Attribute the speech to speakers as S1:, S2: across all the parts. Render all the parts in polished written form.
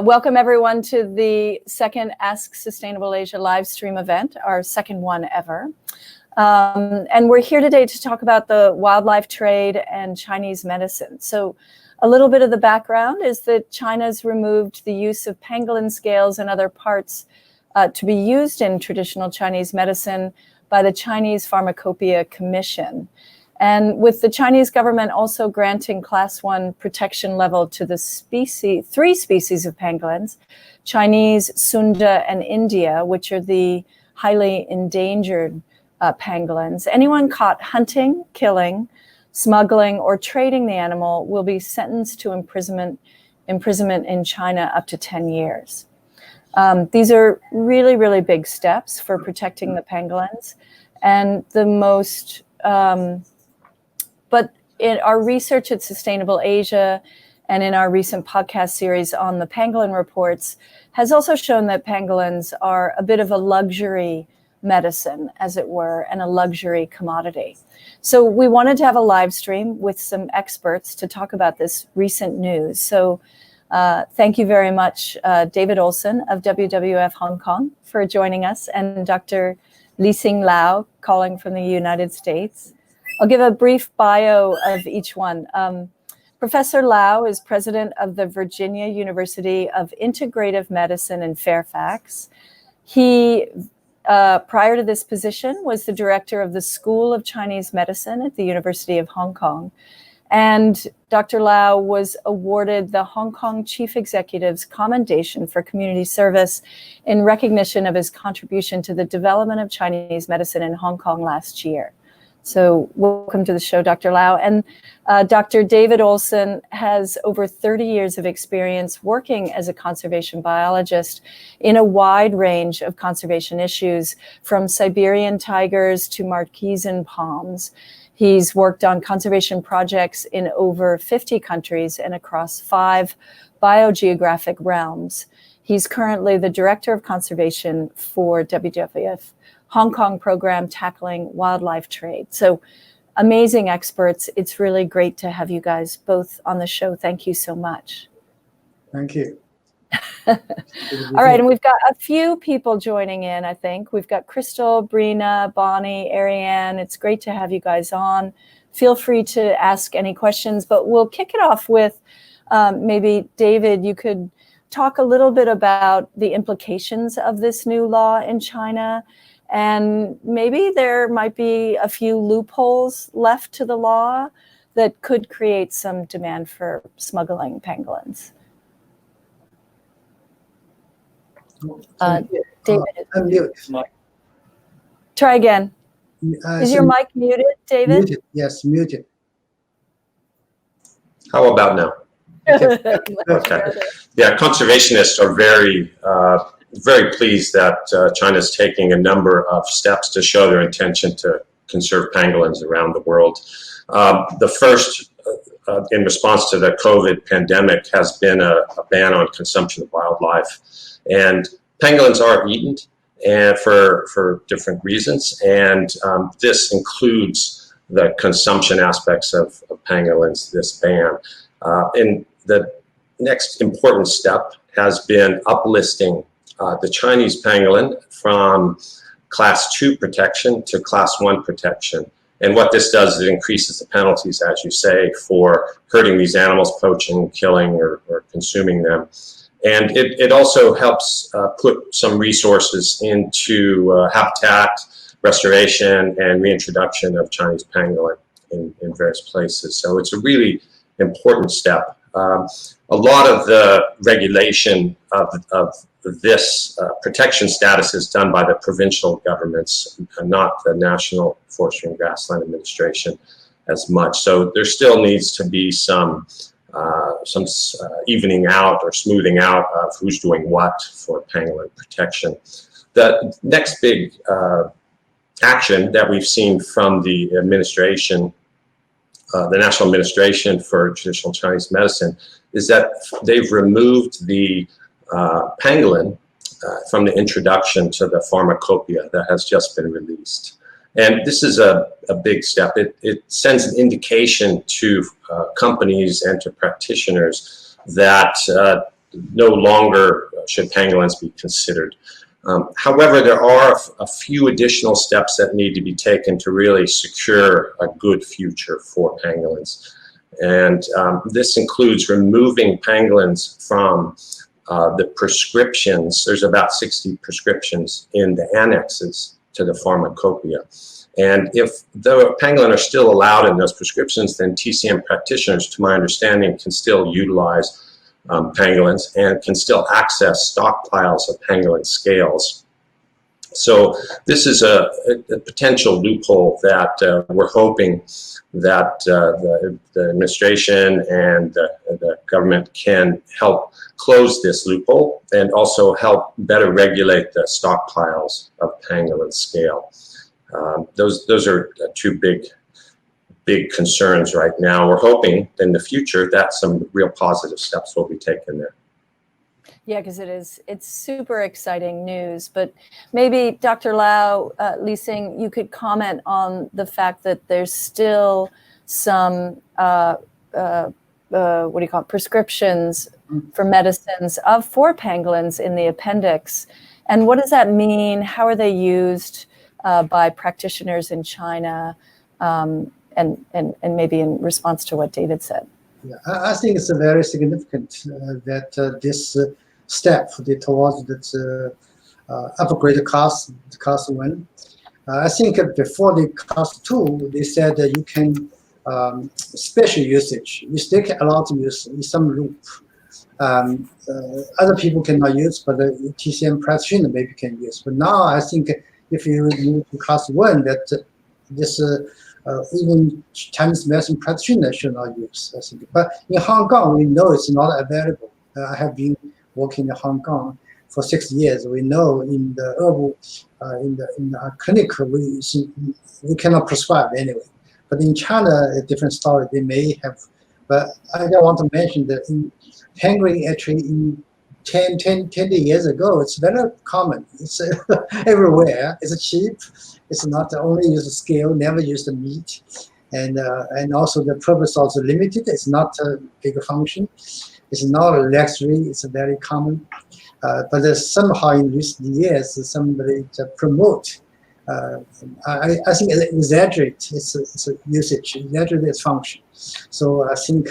S1: Welcome everyone to the second Ask Sustainable Asia live stream event, our second one ever. And we're here today to talk about the wildlife trade and Chinese medicine. So a little bit of the background is that China's removed the use of pangolin scales and other parts to be used in traditional Chinese medicine by the Chinese Pharmacopoeia Commission. And with the Chinese government also granting Class 1 protection level to the three species of pangolins, Chinese, Sunda, and India, which are the highly endangered pangolins, anyone caught hunting, killing, smuggling, or trading the animal will be sentenced to imprisonment in China up to 10 years. These are really, really big steps for protecting the pangolins. And the most... But in our research at Sustainable Asia and in our recent podcast series on the pangolin reports has also shown that pangolins are a bit of a luxury medicine, as it were, and a luxury commodity. So we wanted to have a live stream with some experts to talk about this recent news. So thank you very much, David Olson of WWF Hong Kong for joining us, and Dr. Lixing Lau calling from the United States. I'll give a brief bio of each one. Professor Lau is president of the Virginia University of Integrative Medicine in Fairfax. He, prior to this position, was the director of the School of Chinese Medicine at the University of Hong Kong. And Dr. Lau was awarded the Hong Kong Chief Executive's Commendation for Community Service in recognition of his contribution to the development of Chinese medicine in Hong Kong last year. So welcome to the show, Dr. Lau. And Dr. David Olson has over 30 years of experience working as a conservation biologist in a wide range of conservation issues, from Siberian tigers to Marquesan palms. He's worked on conservation projects in over 50 countries and across 5 biogeographic realms. He's currently the Director of Conservation for WWF Hong Kong program tackling wildlife trade. So amazing experts. It's really great to have you guys both on the show. Thank you so much.
S2: Thank you.
S1: All right, and we've got a few people joining in, I think. We've got Crystal, Brina, Bonnie, Ariane. It's great to have you guys on. Feel free to ask any questions, but we'll kick it off with maybe, David, you could talk a little bit about the implications of this new law in China. And maybe there might be a few loopholes left to the law that could create some demand for smuggling pangolins. David. Try again. Is your mic muted, David?
S2: Muted. Yes, muted.
S3: How about now? Okay. Yeah, conservationists are very pleased that China is taking a number of steps to show their intention to conserve pangolins around the world. The first, in response to the COVID pandemic, has been a ban on consumption of wildlife. And pangolins are eaten and for different reasons. And this includes the consumption aspects of pangolins, this ban. And the next important step has been uplisting the Chinese pangolin from Class 2 protection to Class 1 protection. And what this does is it increases the penalties, as you say, for hurting these animals, poaching, killing, or consuming them. And it also helps put some resources into habitat restoration and reintroduction of Chinese pangolin in various places. So it's a really important step. A lot of the regulation of this protection status is done by the provincial governments, not the National Forestry and Grassland Administration as much. So there still needs to be some evening out or smoothing out of who's doing what for pangolin protection. The next big action that we've seen from the administration, the National Administration for Traditional Chinese Medicine, is that they've removed the pangolin from the introduction to the pharmacopoeia that has just been released. And this is a big step. It sends an indication to companies and to practitioners that no longer should pangolins be considered. However, there are a few additional steps that need to be taken to really secure a good future for pangolins. And this includes removing pangolins from the prescriptions. There's about 60 prescriptions in the annexes to the pharmacopoeia. And if the pangolin are still allowed in those prescriptions, then TCM practitioners, to my understanding, can still utilize pangolins and can still access stockpiles of pangolin scales. So this is a potential loophole that we're hoping that the administration and the government can help close this loophole and also help better regulate the stockpiles of pangolin scale. Those are two big concerns right now. We're hoping in the future that some real positive steps will be taken there.
S1: Yeah, because it's super exciting news. But maybe Dr. Lau, Li-Sing, you could comment on the fact that there's still some prescriptions for medicines for pangolins in the appendix. And what does that mean? How are they used by practitioners in China? And maybe in response to what David said.
S2: Yeah, I think it's very significant that this step towards that upgrade class 1. I think before the class 2, they said that you can special usage. You still can allow to use in some loop. Other people cannot use, but the TCM practitioner maybe can use. But now I think if you move to class 1, that this even Chinese medicine practitioners should not use, I think. But in Hong Kong, we know it's not available. I have been working in Hong Kong for 6 years. We know in the herbal, in the clinic, we cannot prescribe anyway. But in China, a different story. They may have. But I just want to mention that in pangolin, actually, in 20 years ago, it's very common. It's everywhere. It's cheap. It's not only use the scale, never use the meat. And also the purpose also limited. It's not a big function. It's not a luxury. It's very common. But somehow in recent years, somebody to promote. I think it exaggerate its usage, exaggerate its function. So I think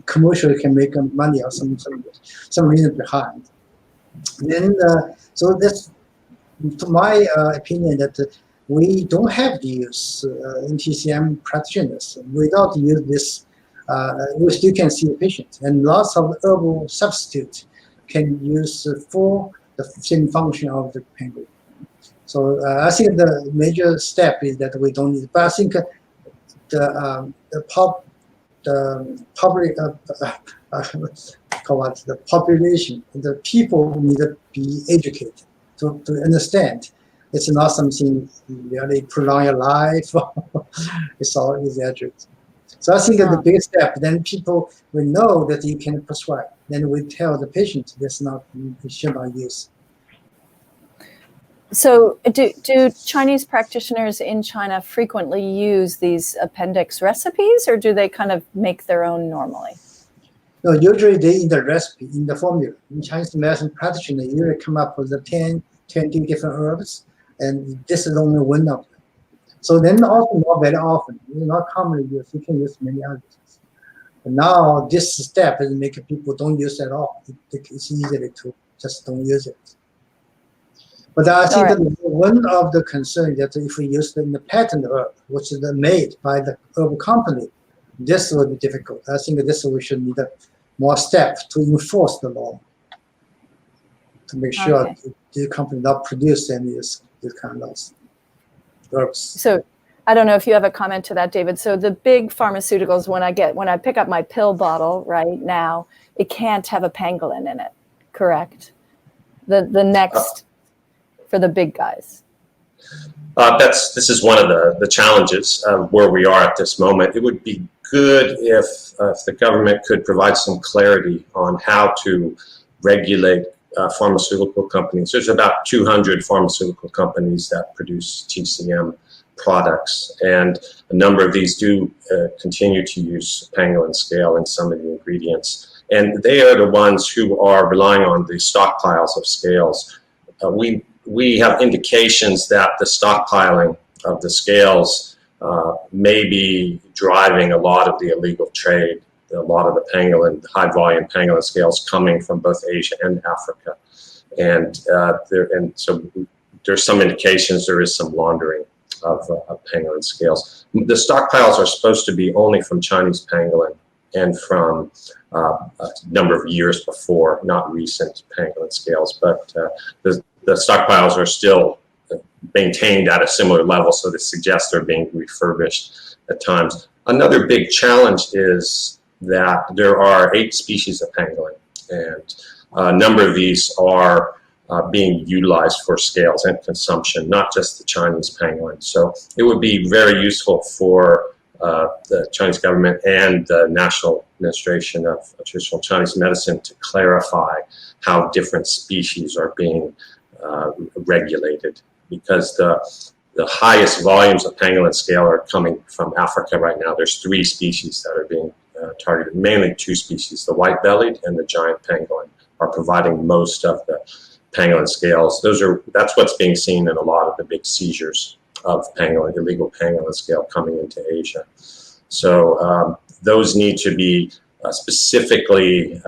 S2: commercially can make money or some reason behind. Then so that's, to my opinion, that we don't have to use NTCM practitioners. Without use this, we still can see the patient. And lots of herbal substitute can use for the same function of the pangolin. So I think the major step is that we don't need. But I think the population, the people need to be educated to understand. It's not something really prolong your life. It's all exaggerated. So I think the big step, then people will know that you can prescribe. Then we tell the patient that's not, you should not use.
S1: So do Chinese practitioners in China frequently use these appendix recipes, or do they kind of make their own normally?
S2: No, usually they in the recipe, in the formula. In Chinese medicine practitioner, you usually come up with the 10, 20 different herbs, and this is only one of them. So then also not very often, it's not commonly used. You can use many others. But now this step is making people don't use it at all. It's easy to just don't use it. But I think that one of the concerns that if we use the patent herb, which is made by the herbal company, this will be difficult. I think this we should need more steps to enforce the law, to make sure the company not produce any of this kind of herbs.
S1: So I don't know if you have a comment to that, David. So the big pharmaceuticals, when I pick up my pill bottle right now, it can't have a pangolin in it, correct? The next for the big guys.
S3: This is one of the challenges where we are at this moment. It would be good if the government could provide some clarity on how to regulate pharmaceutical companies. There's about 200 pharmaceutical companies that produce TCM products, and a number of these do continue to use pangolin scale in some of the ingredients. And they are the ones who are relying on the stockpiles of scales. We have indications that the stockpiling of the scales may be driving a lot of the illegal trade, a lot of the pangolin, high volume pangolin scales coming from both Asia and Africa. And so there's some indications there is some laundering of pangolin scales. The stockpiles are supposed to be only from Chinese pangolin and from a number of years before, not recent pangolin scales, but the stockpiles are still maintained at a similar level, so this suggests they're being refurbished at times. Another big challenge is that there are 8 species of pangolin, and a number of these are being utilized for scales and consumption, not just the Chinese pangolin. So it would be very useful for the Chinese government and the National Administration of Traditional Chinese Medicine to clarify how different species are being regulated, because the highest volumes of pangolin scale are coming from Africa right now. There's 3 species that are being targeted, mainly 2 species, the white-bellied and the giant pangolin are providing most of the pangolin scales. That's what's being seen in a lot of the big seizures of pangolin, illegal pangolin scale coming into Asia. So those need to be specifically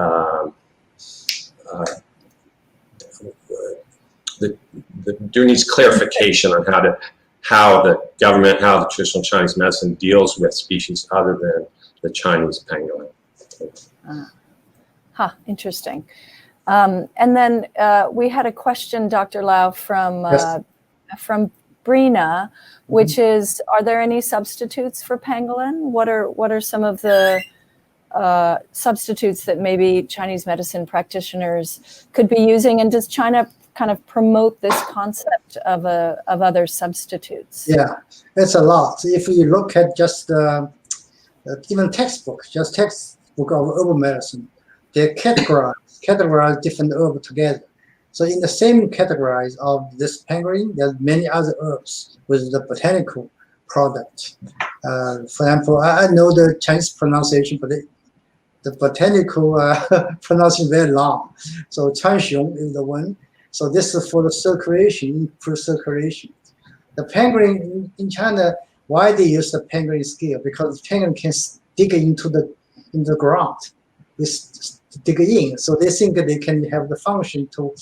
S3: there needs clarification on how the government, how the traditional Chinese medicine deals with species other than the Chinese pangolin.
S1: Interesting. And then we had a question, Dr. Lau, from Brina, which is, are there any substitutes for pangolin? What are some of the substitutes that maybe Chinese medicine practitioners could be using? And does China kind of promote this concept of other substitutes?
S2: Yeah, it's a lot. If you look at just even textbook of herbal medicine, they categorize different herbs together. So in the same category of this pangolin, there are many other herbs with the botanical product. For example, I know the Chinese pronunciation, but the botanical pronunciation is very long. So Chanxiong is the one. So this is for the circulation, improve circulation. The pangolin in China, why they use the pangolin scale? Because the pangolin can dig into the ground. Dig in, so they think they can have the function to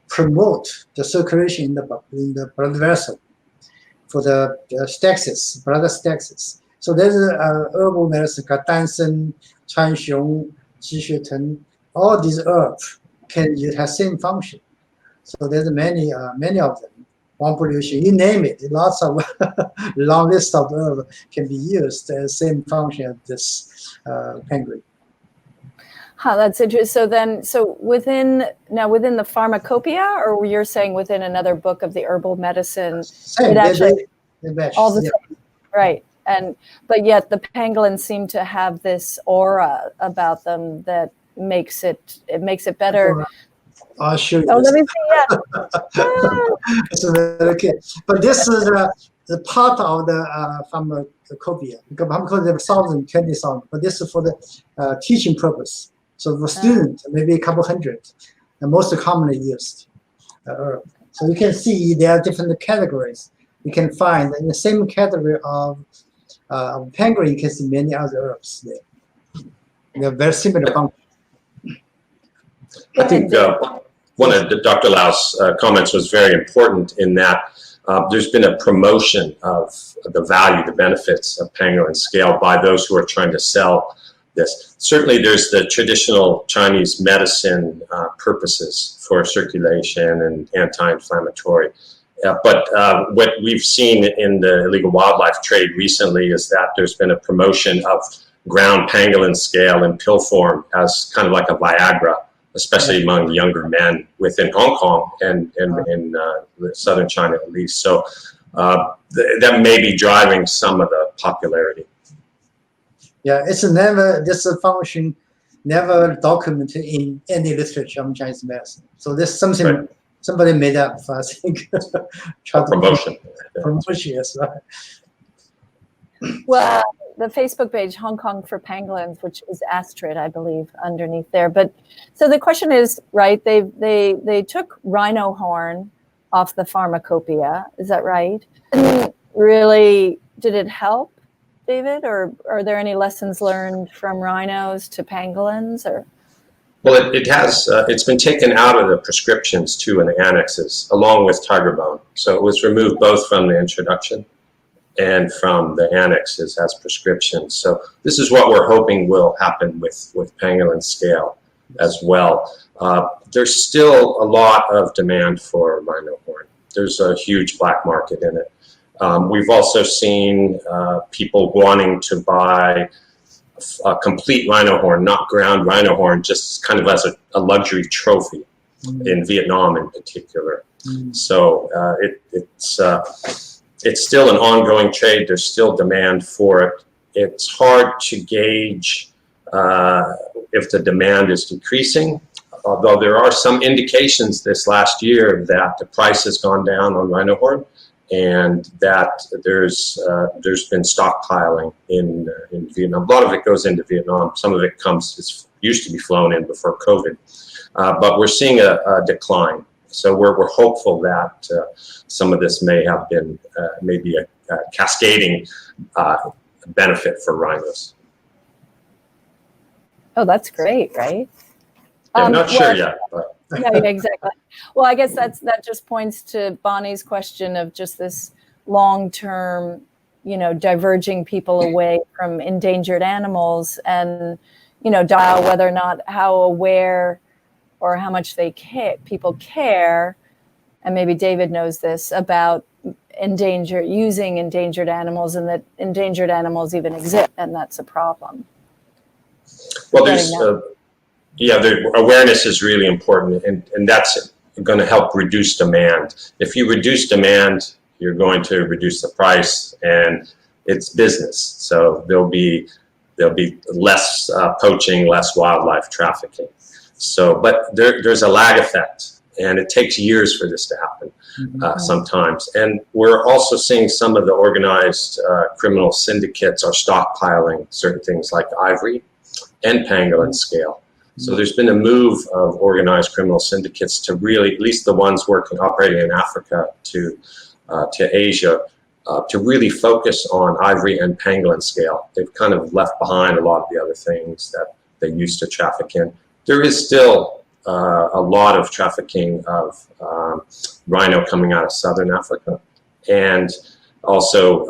S2: promote the circulation in the blood vessel for the staxis, blood staxis. So there's a herbal medicine called Dansen, Chanxiong, Jixueteng. All these herbs can have same function. So there's many of them. Wangpolution, you name it, lots of long list of herbs can be used as same function as this pangolin.
S1: That's interesting. So within the pharmacopoeia, or you're saying within another book of the herbal medicine,
S2: same,
S1: it actually
S2: all
S1: the same, right? But yet the pangolin seem to have this aura about them that makes it better.
S2: I'll show you.
S1: Oh, let me see. Yeah.
S2: It's very good. But this is the part of the pharmacopoeia. Because there are 20,000, but this is for the teaching purpose. So for students, maybe a couple hundred, the most commonly used herb. So you can see there are different categories. You can find in the same category of pangolin, you can see many other herbs there. They're very similar function.
S3: I think one of Dr. Lau's comments was very important in that there's been a promotion of the value, the benefits of pangolin scale by those who are trying to sell this. Certainly there's the traditional Chinese medicine purposes for circulation and anti-inflammatory. But what we've seen in the illegal wildlife trade recently is that there's been a promotion of ground pangolin scale in pill form as kind of like a Viagra, especially among younger men within Hong Kong and in southern China at least. So that may be driving some of the popularity.
S2: Yeah, it's never, this function never documented in any literature on Chinese medicine. So there's something somebody made up, I think.
S3: Promotion.
S2: Promotion, yes, right.
S1: Well, the Facebook page, Hong Kong for Pangolins, which is Astrid, I believe, underneath there. But so the question is, right? They took rhino horn off the pharmacopoeia. Is that right? Didn't really, did it help, David? Or are there any lessons learned from rhinos to pangolins? Or
S3: Well, it has. It's been taken out of the prescriptions too in the annexes, along with tiger bone. So it was removed both from the introduction and from the annexes as prescriptions. So this is what we're hoping will happen with pangolin scale as well. There's still a lot of demand for rhino horn. There's a huge black market in it. We've also seen people wanting to buy a complete rhino horn, not ground rhino horn, just kind of as a luxury trophy in Vietnam in particular. So it's still an ongoing trade. There's still demand for it. It's hard to gauge if the demand is decreasing, although there are some indications this last year that the price has gone down on rhino horn, and that there's been stockpiling in Vietnam. A lot of it goes into Vietnam. Some of it used to be flown in before COVID, but we're seeing a decline. So we're hopeful that some of this may have been maybe a cascading benefit for rhinos.
S1: oh, that's great, right?
S3: Yeah, I'm not sure yet, but
S1: Yeah, exactly. Well, I guess that just points to Bonnie's question of just this long-term, diverging people away from endangered animals, and dial whether or not how aware or how much people care, and maybe David knows this about using endangered animals, and that endangered animals even exist, and that's a problem.
S3: well, the awareness is really important, and that's going to help reduce demand. If you reduce demand, you're going to reduce the price, and it's business. So there'll be less poaching, less wildlife trafficking. So, but there's a lag effect, and it takes years for this to happen sometimes. And we're also seeing some of the organized criminal syndicates are stockpiling certain things like ivory and pangolin scale. So there's been a move of organized criminal syndicates to really, at least the ones operating in Africa to Asia, to really focus on ivory and pangolin scale. They've kind of left behind a lot of the other things that they used to traffic in. There is still a lot of trafficking of rhino coming out of southern Africa, and also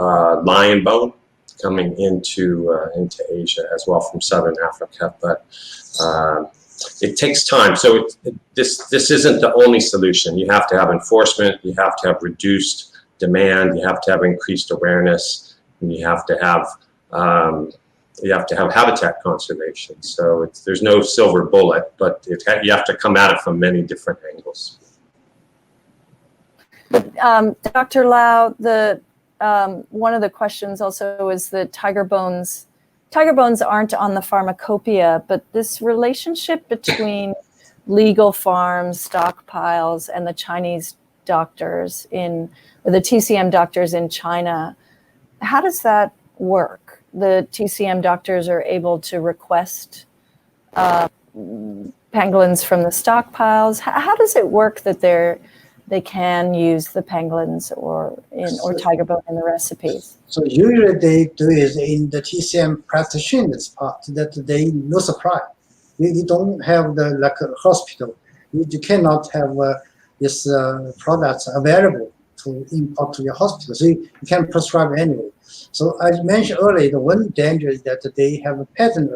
S3: lion bone coming into Asia as well from southern Africa. But it takes time. So this isn't the only solution. You have to have enforcement. You have to have reduced demand. You have to have increased awareness, and you have to have habitat conservation. So there's no silver bullet, but you have to come at it from many different angles.
S1: Dr. Lau, one of the questions also is that tiger bones aren't on the pharmacopoeia, but this relationship between legal farms, stockpiles, and the Chinese doctors or the TCM doctors in China, how does that work? The TCM doctors are able to request pangolins from the stockpiles. How does it work that they can use the pangolins or tiger bone in the recipes?
S2: So usually they do is in the TCM practitioners part that they no supply. You don't have like a hospital. You cannot have this products available to import to your hospital. So you can prescribe anyway. So as mentioned earlier, the one danger is that they have a patent.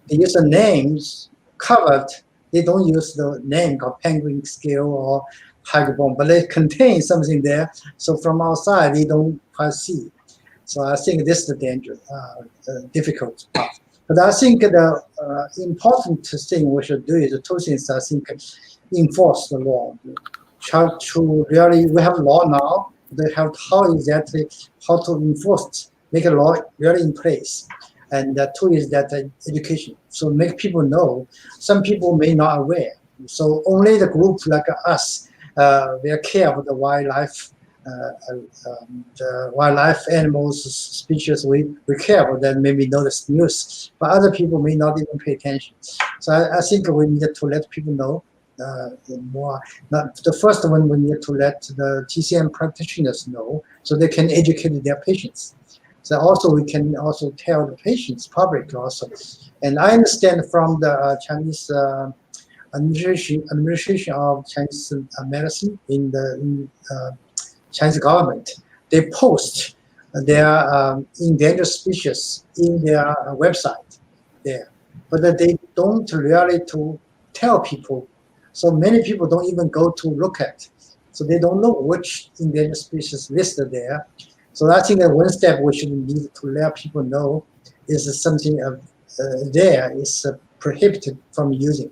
S2: They use the names covered. They don't use the name called penguin scale or tiger bone, but they contain something there. So from outside, they don't quite see. So I think this is the danger, difficult part. But I think the important thing we should do is two things. I think enforce the law. Try to really, we have law now. They have how to enforce, make a law really in place. And two is that education. So make people know. Some people may not aware. So only the group like us, they care about the wildlife the wildlife animals, species we care about that maybe know the news, but other people may not even pay attention. So I think we need to let people know more. The first one, we need to let the TCM practitioners know so they can educate their patients. So also we can also tell the patients, public also. And I understand from the Chinese administration of Chinese medicine in the Chinese government, they post their endangered species in their website there, but that they don't really to tell people. So many people don't even go to look at. So they don't know which endangered species listed there. So I think that one step we should need to let people know is something there is prohibited from using.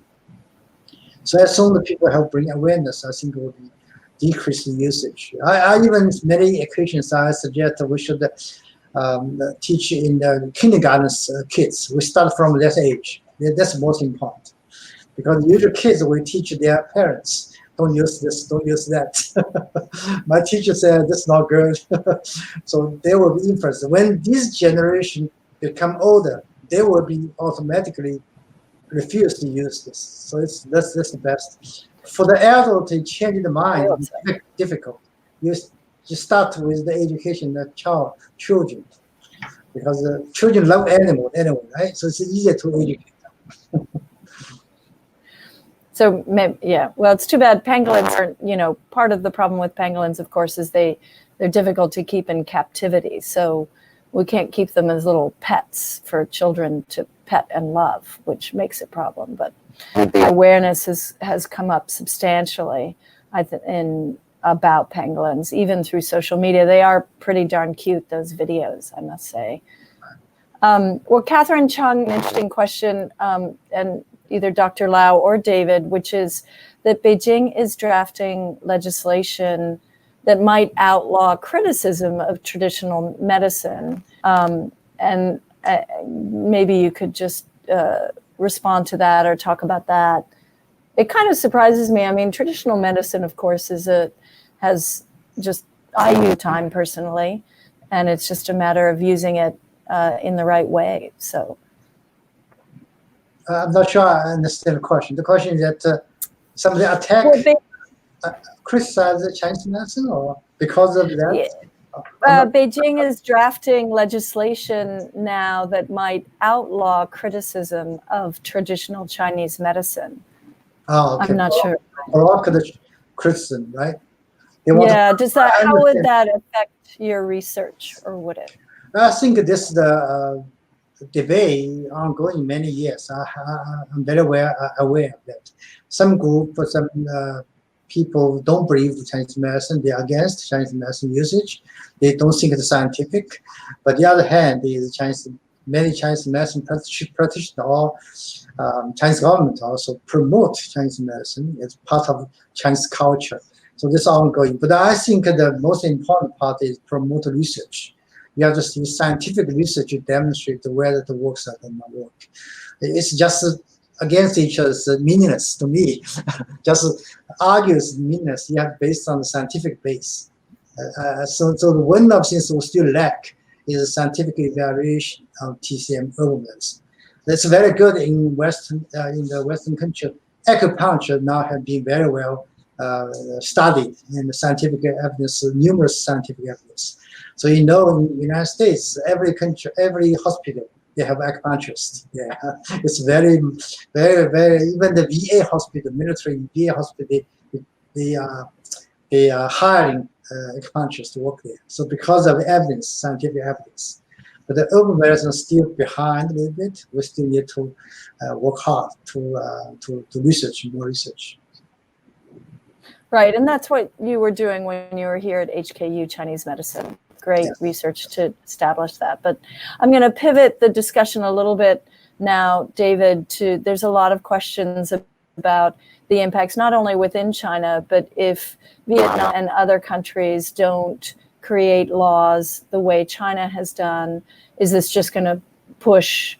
S2: So as soon as people help bring awareness, I think it will be decrease the usage. I even many occasions I suggest that we should teach in the kindergarten kids. We start from that age. That's most important, because usually kids will teach their parents, don't use this, don't use that. My teacher said that's not good. So they will be influenced. When this generation become older, they will be automatically refuse to use this. So that's the best. For the adult to change the mind, it's difficult. You start with the education of children, because children love animals anyway, right? So it's easier to educate them.
S1: So yeah, well, it's too bad pangolins are, part of the problem with pangolins, of course, is they're difficult to keep in captivity. So we can't keep them as little pets for children to pet and love, which makes it a problem. But awareness has come up substantially about pangolins, even through social media. They are pretty darn cute, those videos, I must say. Well, Catherine Chung, an interesting question, and either Dr. Lau or David, which is that Beijing is drafting legislation that might outlaw criticism of traditional medicine. And maybe you could just respond to that or talk about that. It kind of surprises me. I mean, traditional medicine, of course, has just IU time personally, and it's just a matter of using it in the right way. So
S2: I'm not sure I understand the question. The question is that somebody attacked, criticize the Chinese medicine, or because of that?
S1: Beijing is drafting legislation now that might outlaw criticism of traditional Chinese medicine.
S2: Oh, okay.
S1: I'm not sure.
S2: Block the criticism, right?
S1: Yeah. How would that affect your research, or would it?
S2: I think this is the debate ongoing many years. I'm very aware of that. Some group, some people don't believe in Chinese medicine. They are against Chinese medicine usage. They don't think it's scientific. But the other hand, many Chinese medicine practitioners or Chinese government also promote Chinese medicine as part of Chinese culture. So this is ongoing. But I think the most important part is promote research. You have to use scientific research to demonstrate whether it works or does not work. It's just against each other, meaningless to me. Just argues meaningless. You have based on the scientific base. So one of the things we still lack is scientific evaluation of TCM urban medicine. That's very good in the Western country. Acupuncture now has been very well studied in the scientific evidence, numerous scientific evidence. So in the United States, every country, every hospital, they have acupuncturists. Yeah, it's very, very, very. Even the VA hospital, military VA hospital, they are hiring acupuncturists to work there. So because of evidence, scientific evidence, but the urban medicine is still behind a little bit. We still need to work hard to research more research.
S1: Right, and that's what you were doing when you were here at HKU Chinese Medicine. Great research to establish that. But I'm going to pivot the discussion a little bit now, David, there's a lot of questions about the impacts, not only within China, but if Vietnam and other countries don't create laws the way China has done, is this just going to push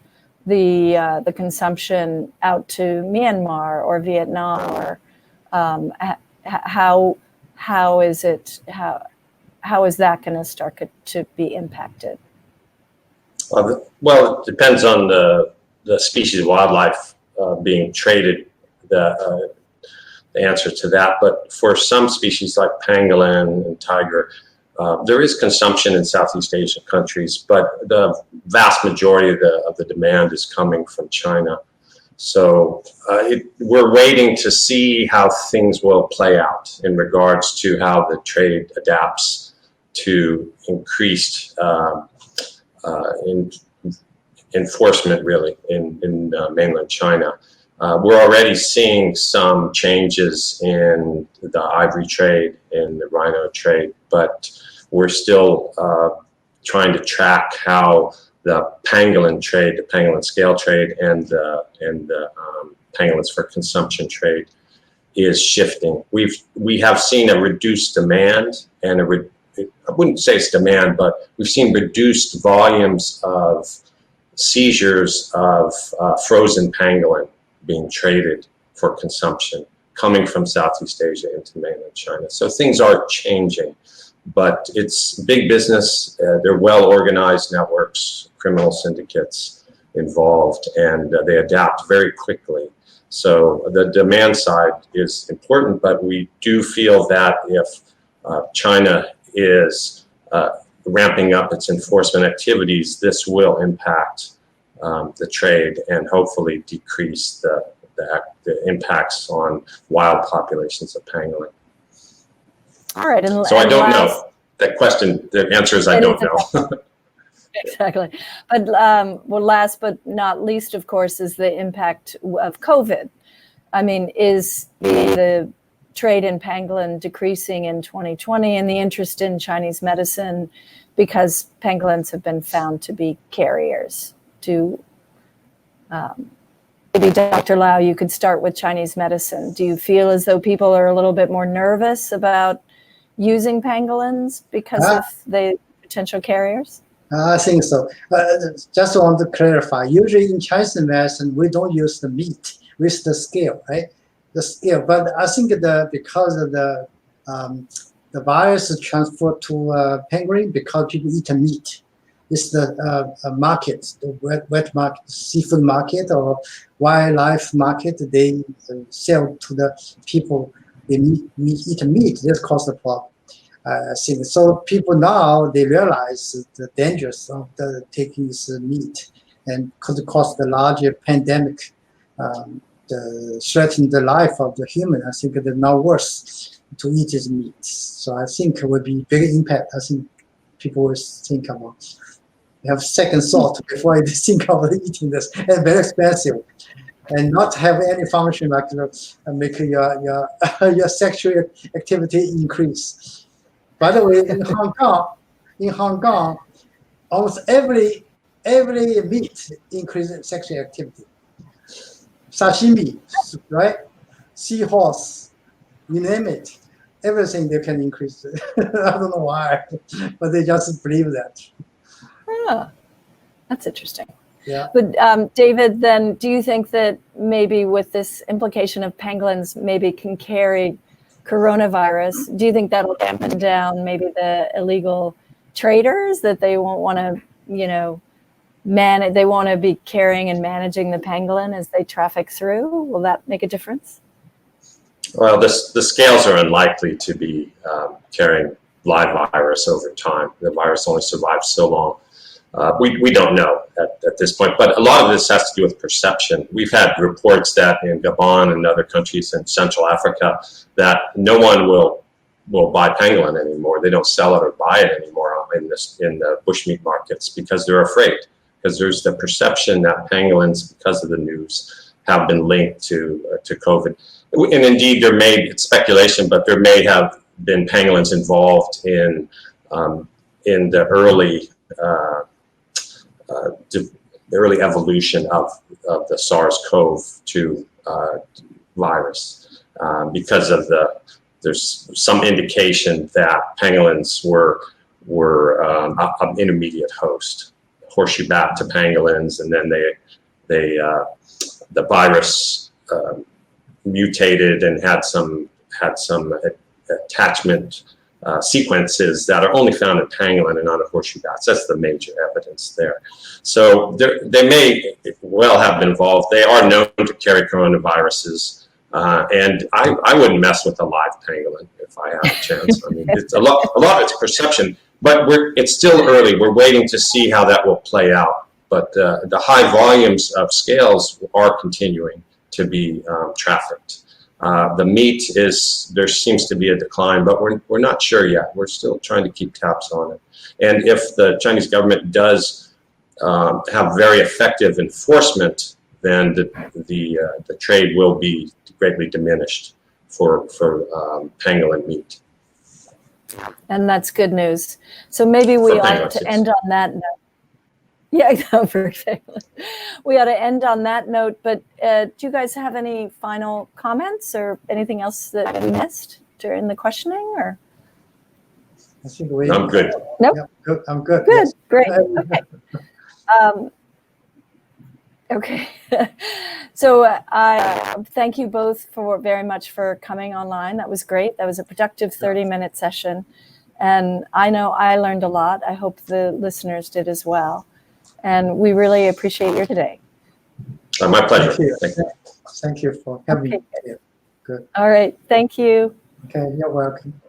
S1: the consumption out to Myanmar or Vietnam? Or how is it? how is that going to start to be impacted?
S3: Well, it depends on the species of wildlife being traded, the answer to that. But for some species like pangolin and tiger, there is consumption in Southeast Asian countries, but the vast majority of the demand is coming from China. So we're waiting to see how things will play out in regards to how the trade adapts to increased enforcement, really, in mainland China. We're already seeing some changes in the ivory trade, in the rhino trade, but we're still trying to track how the pangolin trade, the pangolin scale trade, and the pangolins for consumption trade is shifting. We have seen a reduced demand, and I wouldn't say it's demand, but we've seen reduced volumes of seizures of frozen pangolin being traded for consumption coming from Southeast Asia into mainland China. So things are changing, but it's big business. They're well-organized networks, criminal syndicates involved, and they adapt very quickly. So the demand side is important, but we do feel that if China is ramping up its enforcement activities, this will impact the trade and hopefully decrease the impacts on wild populations of pangolin.
S1: All right.
S3: So I don't know. That question, the answer is I don't know.
S1: Exactly. But well, last but not least, of course, is the impact of COVID. I mean, is the trade in pangolin decreasing in 2020 and the interest in Chinese medicine because pangolins have been found to be carriers? Maybe Dr. Lau, you could start with Chinese medicine. Do you feel as though people are a little bit more nervous about using pangolins because of the potential carriers?
S2: I think so. Just want to clarify. Usually in Chinese medicine, we don't use the meat with the scale, right? The scale. But I think because of the virus is transferred to pangolin, because people eat meat. It's the market, the wet market, seafood market or wildlife market. They sell to the people. They eat meat. This causes the problem. I think so. People now they realize the dangers of taking this meat, and could cause the larger pandemic, threaten the life of the human. I think it's now worse to eat this meat. So I think it will be big impact. I think people will think about. Have second thought before they think of eating this, and very expensive, and not have any function like make your sexual activity increase. By the way, in Hong Kong, almost every meat increases sexual activity. Sashimi, right? Seahorse, you name it, everything they can increase. I don't know why, but they just believe that.
S1: Oh, that's interesting.
S2: Yeah.
S1: But David, then do you think that maybe with this implication of pangolins maybe can carry coronavirus, do you think that'll dampen down maybe the illegal traders, that they won't want to, they want to be carrying and managing the pangolin as they traffic through? Will that make a difference?
S3: Well, the scales are unlikely to be carrying live virus over time. The virus only survives so long. We don't know at this point, but a lot of this has to do with perception. We've had reports that in Gabon and other countries in Central Africa that no one will buy pangolin anymore. They don't sell it or buy it anymore in the bushmeat markets because they're afraid. Because there's the perception that pangolins, because of the news, have been linked to COVID. And indeed, it's speculation, but there may have been pangolins involved in the early evolution of the SARS-CoV-2 virus, because of there's some indication that pangolins were an intermediate host, horseshoe bat to pangolins, and then the virus mutated and had some attachment sequences that are only found in pangolin and not in horseshoe bats. That's the major evidence there. So they may well have been involved. They are known to carry coronaviruses. And I wouldn't mess with a live pangolin if I had a chance. I mean, it's a lot of it's perception, but it's still early. We're waiting to see how that will play out. But the high volumes of scales are continuing to be trafficked. The meat there seems to be a decline, but we're not sure yet. We're still trying to keep tabs on it. And if the Chinese government does have very effective enforcement, then the trade will be greatly diminished for pangolin meat.
S1: And that's good news. So maybe we ought to end on that note. Yeah, for example. We ought to end on that note, but do you guys have any final comments or anything else that we missed during the questioning? Or
S2: I think
S3: I'm good.
S1: Nope.
S2: Yeah, good. I'm good.
S1: Good,
S2: Yes.
S1: great. Okay. Okay. So I thank you both very much for coming online. That was great. That was a productive 30-minute session. And I know I learned a lot. I hope the listeners did as well. And we really appreciate you today.
S3: My pleasure.
S2: Thank you.
S3: Thank you.
S2: Thank you for having me
S1: Okay.
S2: here. Good.
S1: All right. Thank you.
S2: Okay, you're welcome.